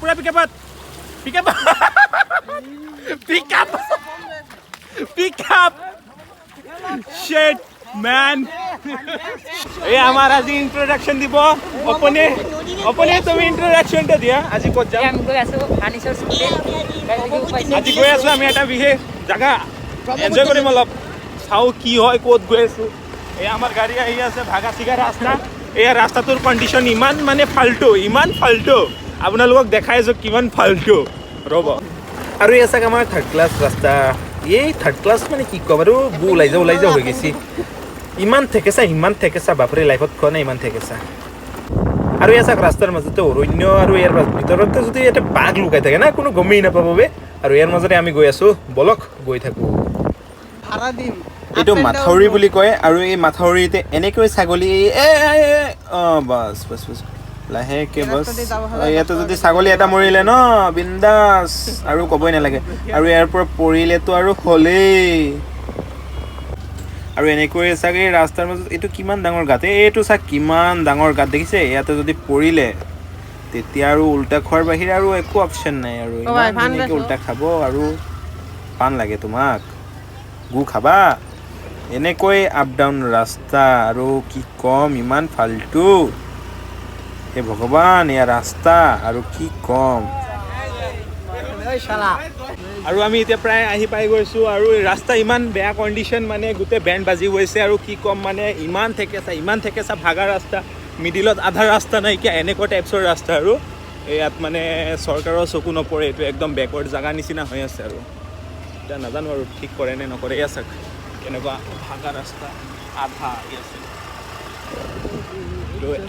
पूरा pickup pickup pickup pickup shit man ये हमारा जी इंट्रोडक्शन দিব अपने अपने তুমি ইন্ট্রোডাকশনটা দিয়া আজি কত যাম আমি গৈ আছো আনিছৰ স্কুটি আজি গৈ আছো আমি এটা বিশেষ জায়গা এনজয় কৰিম অলপ চাও কি হয় কত গৈ আছো এই আমাৰ গাড়ী আহি আছে ভাগা চিগা ৰাস্তা এই ৰাস্তাটোৰ কন্ডিশন ইমান মানে ফাল্টু আপোনালোকক দেখাইছো কিমান ফাল্টু ৰব আৰু এই চাগ আমাৰ থাৰ্ড ক্লাছ ৰাস্তা এই থাৰ্ড ক্লাছ মানে কি কম আৰু বু ওলাই যাও হৈ গৈছে ইমান থেকেছা বাপৰে লাইফত খোৱা নাই ইমান থেকেছা আৰু এই চাগ ৰাস্তাৰ মাজতে অৰণ্য আৰু ইয়াৰ ভিতৰতে যদি এটা বাঘ লুকাই থাকে না কোনো গমেই নাপাব বে আৰু ইয়াৰ মাজতে আমি গৈ আছো বলক গৈ থাকো এইটো মাথাউৰি বুলি কয় আৰু এই মাথাউৰিতে এনেকৈ ছাগলী বাছ লাহেকে বাছ ইয়াতে যদি ছাগলী এটা মৰিলে ন বিন্দাছ আৰু ক'বই নালাগে আৰু ইয়াৰ পৰা পৰিলেতো আৰু হ'লেই আৰু এনেকৈ চাগে ৰাস্তাৰ মাজত এইটো কিমান ডাঙৰ গাঁত এইটো চাগ কিমান ডাঙৰ গাঁত দেখিছে ইয়াতে যদি পৰিলে তেতিয়া আৰু উল্টা খোৱাৰ বাহিৰে আৰু একো অপশ্যন নাই আৰু ইমান উল্টা খাব আৰু পান লাগে তোমাক গু খাবা এনেকৈ আপ ডাউন ৰাস্তা আৰু কি কম ইমান ফাল্টু হে ভগৱান ইয়াৰ ৰাস্তা আৰু কি কম আৰু আমি এতিয়া প্ৰায় আহি পাই গৈছোঁ আৰু ৰাস্তা ইমান বেয়া কণ্ডিশ্যন মানে গোটেই বেণ্ড বাজি গৈছে আৰু কি ক'ম মানে ইমান থেকেছা ভাগা ৰাস্তা মিডিলত আধা ৰাস্তা নাইকিয়া এনেকুৱা টাইপছৰ ৰাস্তা আৰু ইয়াত মানে চৰকাৰৰ চকু নপৰে এইটো একদম বেকৱাৰ্ড জেগা নিচিনা হৈ আছে আৰু এতিয়া নাজানো আৰু ঠিক কৰে নে নকৰে এয়া চাওক কেনেকুৱা ভাগা ৰাস্তা আধা আছে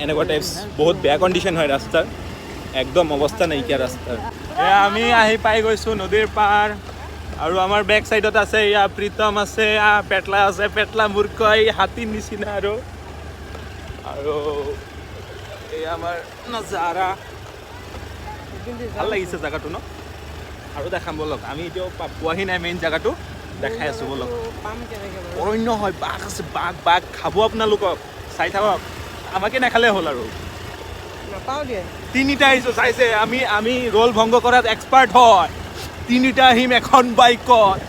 এনেকুৱা টাইপছ বহুত বেয়া কণ্ডিশ্যন হয় ৰাস্তাৰ একদম অৱস্থা নাইকিয়া ৰাস্তাৰ আমি আহি পাই গৈছোঁ নদীৰ পাৰ আৰু আমাৰ বেক চাইডত আছে ইয়া প্ৰীতম আছে পেটলা আছে পেটলা মূৰ্খ এই হাতীৰ নিচিনা আৰু এই আমাৰ নজাৰা ভাল লাগিছে জেগাটো ন আৰু দেখাম বলক আমি এতিয়াও পোৱাহি নাই মেইন জেগাটো দেখাই আছোঁ বলক অৰণ্য হয় বাঘ আছে বাঘ খাব আপোনালোকক চাই থাকক আমাকে নাখালে হ'ল আৰু তিনিটা আহিছোঁ চাইছে আমি ৰোল ভংগ কৰাত এক্সপাৰ্ট হয় তিনিটা আহিম এখন বাইকত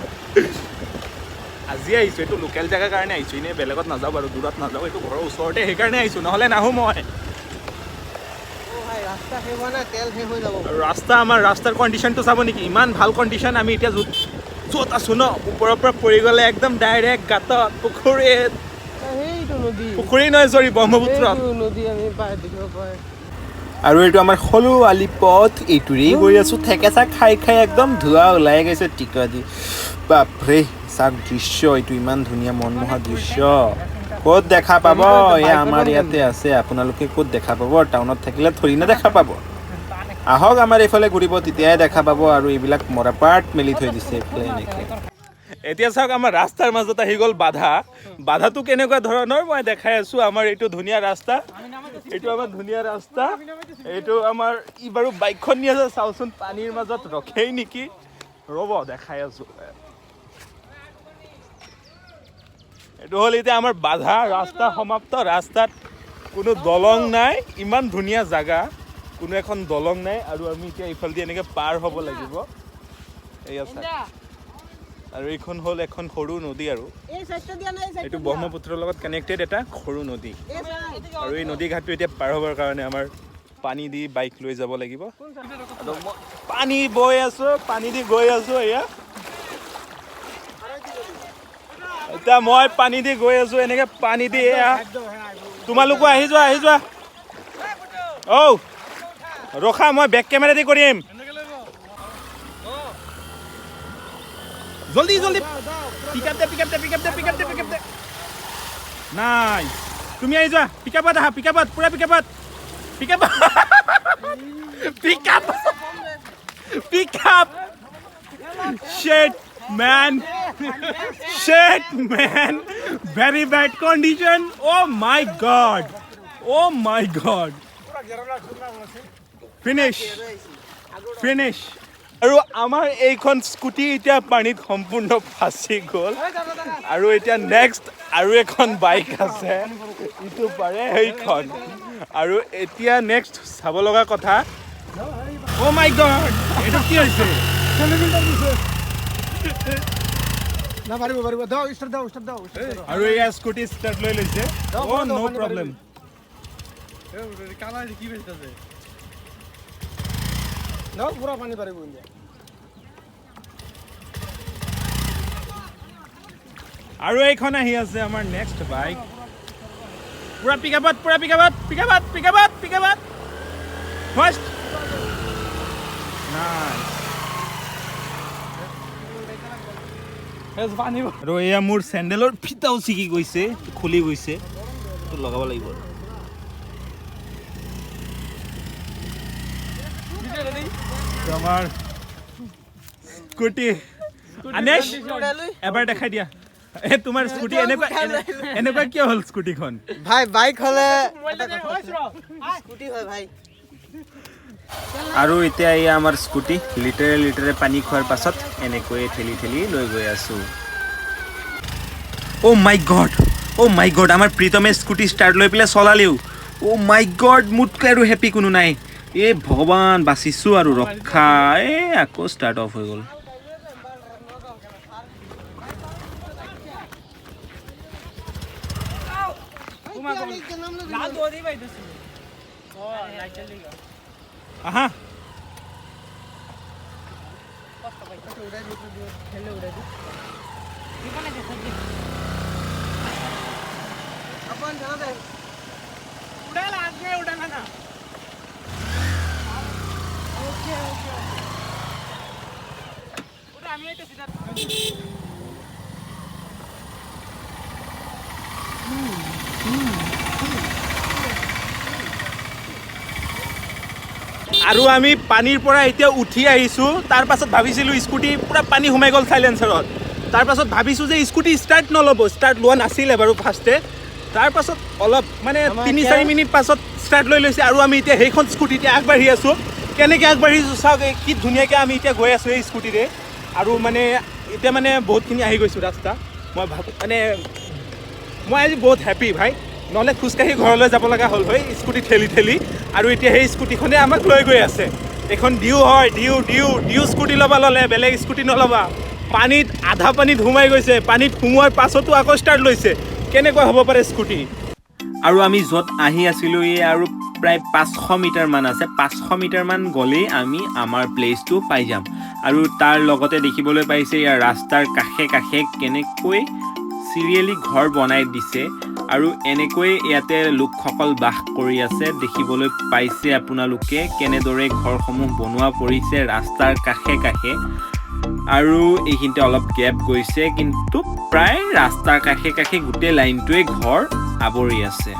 আজি আহিছোঁ এইটো লোকেল জেগাৰ কাৰণে আহিছোঁ এনেই বেলেগত নাযাওঁ বাৰু দূৰত নাযাওঁ এইটো ঘৰৰ ওচৰতে সেইকাৰণে আহিছোঁ নহ'লে নাহোঁ মই ৰাস্তা আমাৰ ৰাস্তাৰ কণ্ডিশ্যনটো চাব নেকি ইমান ভাল কণ্ডিশ্যন আমি এতিয়া য'ত আছোঁ ন ওপৰৰ পৰা পৰি গ'লে একদম ডাইৰেক্ট গাঁতত পুখুৰী নহয় চৰি ব্ৰহ্মপুত্ৰ আৰু এইটো আমাৰ সৰু আলি পথ এইটোৰেই গৈ আছোঁ থেকেচা খাই একদম ধোঁৱা ওলাই গৈছে টিকা দি বাপৰে চাওক দৃশ্য এইটো ইমান ধুনীয়া মনমোহা দৃশ্য ক'ত দেখা পাব এয়া আমাৰ ইয়াতে আছে আপোনালোকে ক'ত দেখা পাব টাউনত থাকিলে থৰি না দেখা পাব আহক আমাৰ এইফালে ঘূৰিব তেতিয়াই দেখা পাব আৰু এইবিলাক মৰাপাট মেলি থৈ দিছে এইফালে এনেকৈ এতিয়া চাওক আমাৰ ৰাস্তাৰ মাজত আহি গ'ল বাধাটো কেনেকুৱা ধৰণৰ মই দেখাই আছোঁ আমাৰ এইটো ধুনীয়া ৰাস্তা এইটো আমাৰ ধুনীয়া ৰাস্তা এইটো আমাৰ ই বাৰু বাইকখন নি আছে চাওচোন পানীৰ মাজত ৰখেই নেকি ৰ'ব দেখাই আছোঁ এইটো হ'ল এতিয়া আমাৰ বাধা ৰাস্তা সমাপ্ত ৰাস্তাত কোনো দলং নাই ইমান ধুনীয়া জেগা কোনো এখন দলং নাই আৰু আমি এতিয়া ইফালেদি এনেকৈ পাৰ হ'ব লাগিব এয়া চাওক আৰু এইখন হ'ল এখন সৰু নদী আৰু এইটো ব্ৰহ্মপুত্ৰৰ লগত কানেক্টেড এটা সৰু নদী আৰু এই নদী ঘাটটো এতিয়া পাৰ হ'বৰ কাৰণে আমাৰ পানী দি বাইক লৈ যাব লাগিব পানী দি গৈ আছোঁ এয়া এতিয়া মই পানী দি গৈ আছোঁ এনেকৈ পানী দি এয়া তোমালোকো আহি যোৱা ৰখা মই বেক কেমেৰা দি কৰিম জলদি পিক আপ দে নাই তুমি আহি যোৱা পিকআপত আহা পুৰা পিকআপত shit man very bad condition oh my god finish আৰু আমাৰ এইখন স্কুটি এতিয়া পানীত সম্পূৰ্ণ ফাঁচি গ'ল আৰু এতিয়া নেক্সট আৰু এখন বাইক আছে ইটো পাৰে সেইখন আৰু এতিয়া নেক্সট চাব লগা কথা ও মাই গড এটা কি হইছে না পারিব পারিব দাও স্টার্ট দাও আৰু এই স্কুটি স্টাৰ্ট লৈ লৈছে ও নো প্ৰবলেম কালা কি বেচতাছে দাও পুৰা পানি পাৰিব ইন্ডিয়া আৰু এইখন আহি আছে আমাৰ নেক্সট বাইক পুৰা পিকআপত ফাৰ্ষ্ট নাইস আৰু এয়া মোৰ চেণ্ডেলৰ ফিটাও ছিগি গৈছে খুলি গৈছে তো লগাব লাগিব আমাৰ স্কুটি আনেশ এবাৰ দেখাই দিয়া এ তোমাৰ স্কুটি এনেকুৱা কিয় হ'ল স্কুটিখন ভাই বাইক হলে স্কুটি হয় ভাই আৰু এতিয়া এই আমাৰ স্কুটি লিটাৰে পানী খোৱাৰ পাছত এনেকৈ ঠেলি লৈ গৈ আছো ও মাই গড আমাৰ প্ৰীতমে স্কুটি ষ্টাৰ্ট লৈ পেলাই চলালেও ও মাই গড মোতকৈ আৰু হেপী কোনো নাই এ ভগৱান বাচিছো আৰু ৰক্ষা এ আকৌ ষ্টাৰ্ট অফ হৈ গ'ল আহা আৰু আমি পানীৰ পৰা এতিয়া উঠি আহিছোঁ তাৰ পাছত ভাবিছিলোঁ স্কুটি পুৰা পানী সোমাই গ'ল সাইলেন্সাৰত তাৰ পাছত ভাবিছোঁ যে স্কুটি ষ্টাৰ্ট লোৱা নাছিলে বাৰু ফাৰ্ষ্টে তাৰ পাছত অলপ মানে 3-4 মিনিট পাছত ষ্টাৰ্ট লৈ লৈছে আৰু আমি এতিয়া সেইখন স্কুটিতে আগবাঢ়ি আছোঁ কেনেকৈ আগবাঢ়িছোঁ চাওক কি ধুনীয়াকৈ আমি এতিয়া গৈ আছোঁ এই স্কুটিৰে আৰু মানে এতিয়া মানে বহুতখিনি আহি গৈছোঁ ৰাস্তা মই আজি বহুত হেপী ভাই নহ'লে খোজকাঢ়ি ঘৰলৈ যাব লগা হ'ল হয় স্কুটি ঠেলি আৰু এতিয়া সেই স্কুটিখনে আমাক লৈ গৈ আছে এখন ডিউ হয় ডিউ স্কুটি ল'লে বেলেগ স্কুটি নল'বা পানীত আধা পানীত সোমাই গৈছে পানীত সোমোৱাৰ পাছতো আকৌ ষ্টাৰ্ট লৈছে কেনেকুৱা হ'ব পাৰে স্কুটি আৰু আমি য'ত আহি আছিলোঁ এই আৰু প্ৰায় 500 মিটাৰমান আছে 500 মিটাৰমান গ'লেই আমি আমাৰ প্লেচটো পাই যাম আৰু তাৰ লগতে দেখিবলৈ পাইছে ইয়াৰ ৰাস্তাৰ কাষে কেনেকৈ চিৰিয়েলি ঘৰ বনাই দিছে আৰু এনেকৈ ইয়াতে লোকসকল বাস কৰি আছে দেখিবলৈ পাইছে আপোনালোকে কেনেদৰে ঘৰসমূহ বনোৱা পৰিছে ৰাস্তাৰ কাষে আৰু এইখিনিতে অলপ গেপ গৈছে কিন্তু প্ৰায় ৰাস্তাৰ কাষে গোটেই লাইনটোৱে ঘৰ আৱৰি আছে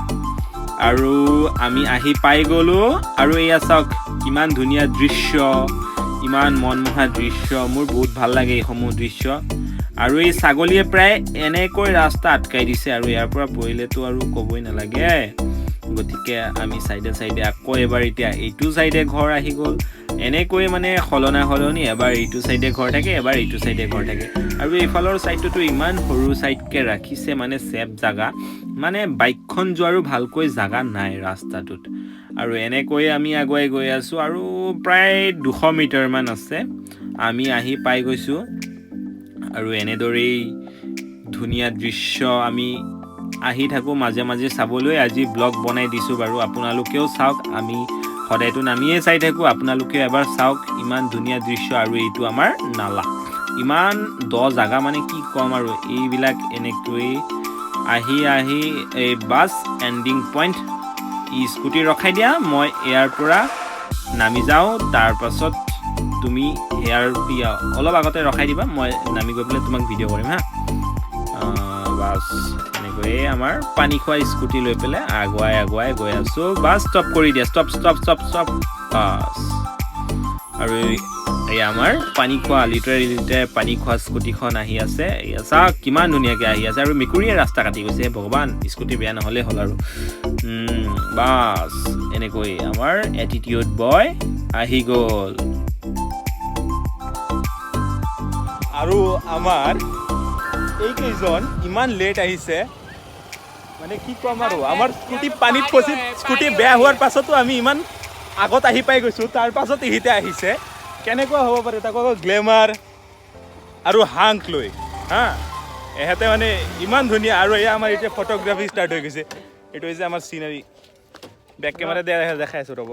আৰু আমি আহি পাই গ'লোঁ আৰু এয়া চাওক কিমান ধুনীয়া দৃশ্য ইমান মনমোহা দৃশ্য মোৰ বহুত ভাল লাগে এইসমূহ দৃশ্য আৰু এই ছাগলীয়ে প্ৰায় এনেকৈ ৰাস্তা আটকাই দিছে আৰু ইয়াৰ পৰা পৰিলেতো আৰু ক'বই নালাগে গতিকে আমি চাইডে আকৌ এবাৰ এতিয়া এইটো চাইডে ঘৰ আহি গ'ল এনেকৈ মানে সলনি এবাৰ এইটো চাইডে ঘৰ থাকে এবাৰ এইটো চাইডে ঘৰ থাকে আৰু এইফালৰ চাইডটোতো ইমান সৰু চাইডকৈ ৰাখিছে মানে ছেফ জাগা মানে বাইকখন যোৱাৰো ভালকৈ জাগা নাই ৰাস্তাটোত আৰু এনেকৈ আমি আগুৱাই গৈ আছোঁ আৰু প্ৰায় 200 মিটাৰমান আছে আমি আহি পাই গৈছোঁ আৰু এনেদৰেই ধুনীয়া দৃশ্য আমি আহি থাকোঁ মাজে চাবলৈ আজি ব্লগ বনাই দিছোঁ বাৰু আপোনালোকেও চাওক আমি সদায়তো নামিয়ে চাই থাকোঁ আপোনালোকেও এবাৰ চাওক ইমান ধুনীয়া দৃশ্য আৰু এইটো আমাৰ নালা ইমান দ জাগা মানে কি ক'ম আৰু এইবিলাক এনেকৈ আহি এই বাছ এণ্ডিং পইণ্ট স্কুটি ৰখাই দিয়া মই ইয়াৰ পৰা নামি যাওঁ তাৰপাছত তুমি ইয়াৰ অলপ আগতে ৰখাই দিবা মই নামি গৈ পেলাই তোমাক ভিডিঅ' কৰিম হা বাছ এনেকৈ আমাৰ পানী খোৱা স্কুটি লৈ পেলাই আগুৱাই গৈ আছোঁ বাছ ষ্টপ কৰি দিয়া ষ্টপ বাছ আৰু এই আমাৰ পানী খোৱা লিটাৰে পানী খোৱা স্কুটিখন আহি আছে এয়া চাওক কিমান ধুনীয়াকৈ আহি আছে আৰু মেকুৰীয়ে ৰাস্তা কাটি গৈছে ভগৱান স্কুটি বেয়া নহ'লেই হ'ল আৰু বাছ এনেকৈ আমাৰ এটিটিউড বয় আহি গ'ল আৰু আমাৰ এইকেইজন ইমান লেট আহিছে মানে কি ক'ম আৰু আমাৰ স্কুটি পানীত ফচি স্কুটি বেয়া হোৱাৰ পাছতো আমি ইমান আগত আহি পাই গৈছোঁ, তাৰ পাছত ইহিতে আহিছে। কেনেকুৱা হ'ব পাৰে তাক আকৌ গ্লেমাৰ আৰু হাংক লৈ হা, এহেঁতে মানে ইমান ধুনীয়া। আৰু এয়া আমাৰ এতিয়া ফটোগ্ৰাফী ষ্টাৰ্ট হৈ গৈছে। এইটো হৈছে আমাৰ চিনাৰী। বেক কেমেৰা দেখাই আছোঁ ৰ'ব।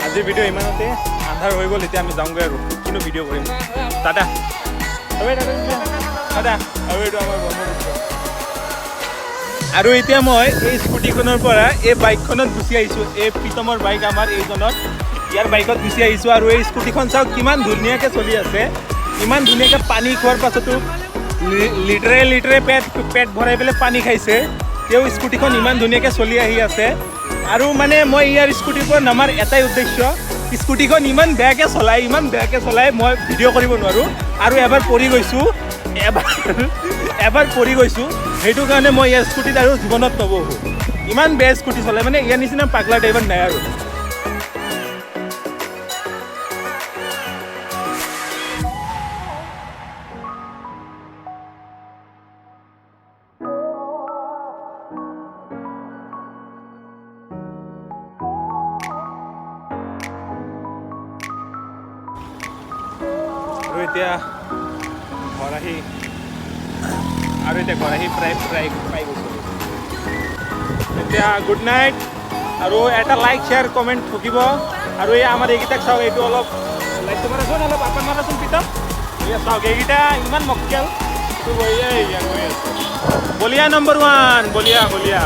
আজিৰ ভিডিঅ' ইমানতে, আন্ধাৰ হৈ গ'ল। এতিয়া আমি যাওঁগৈ আৰু কিনো ভিডিঅ' কৰিম। দাদা দাদা আৰু এইটো আমাৰ ব্ৰহ্মপুত্ৰ। আৰু এতিয়া মই এই স্কুটিখনৰ পৰা এই বাইকখনত গুচি আহিছোঁ। এই প্ৰীতমৰ বাইক আমাৰ এইজনৰ, ইয়াৰ বাইকত গুচি আহিছোঁ। আৰু এই স্কুটিখন চাওক কিমান ধুনীয়াকৈ চলি আছে। ইমান ধুনীয়াকৈ পানী খোৱাৰ পাছতো লিটাৰে পেট ভৰাই পেলাই পানী খাইছে। তেওঁ স্কুটিখন ইমান ধুনীয়াকৈ চলি আহি আছে। আৰু মানে মই ইয়াৰ স্কুটিৰ পৰা নামাৰ এটাই উদ্দেশ্য, স্কুটিখন ইমান বেয়াকৈ চলাই মই ভিডিঅ' কৰিব নোৱাৰোঁ। আৰু এবাৰ পৰি গৈছোঁ, সেইটো কাৰণে মই ইয়াৰ স্কুটিত আৰু জীৱনত নবহোঁ। ইমান বেয়া স্কুটি চলাই, মানে ইয়াৰ নিচিনা পাগলা ড্ৰাইভাৰ নাই আৰু। আৰু এতিয়া ঘৰ আহি প্ৰায় পাই গৈছোঁ। এতিয়া গুড নাইট। আৰু এটা লাইক শ্বেয়াৰ কমেণ্ট থাকিব। আৰু এই আমাৰ এইকেইটাক চাওক, এইটো অলপ লাইকটো মাৰাচোন, অলপ আপন মাৰাচোন পিতক। এয়া চাওক, এইকেইটা ইমান মক্কেল। বলিয়া নম্বৰ 1, বলিয়া।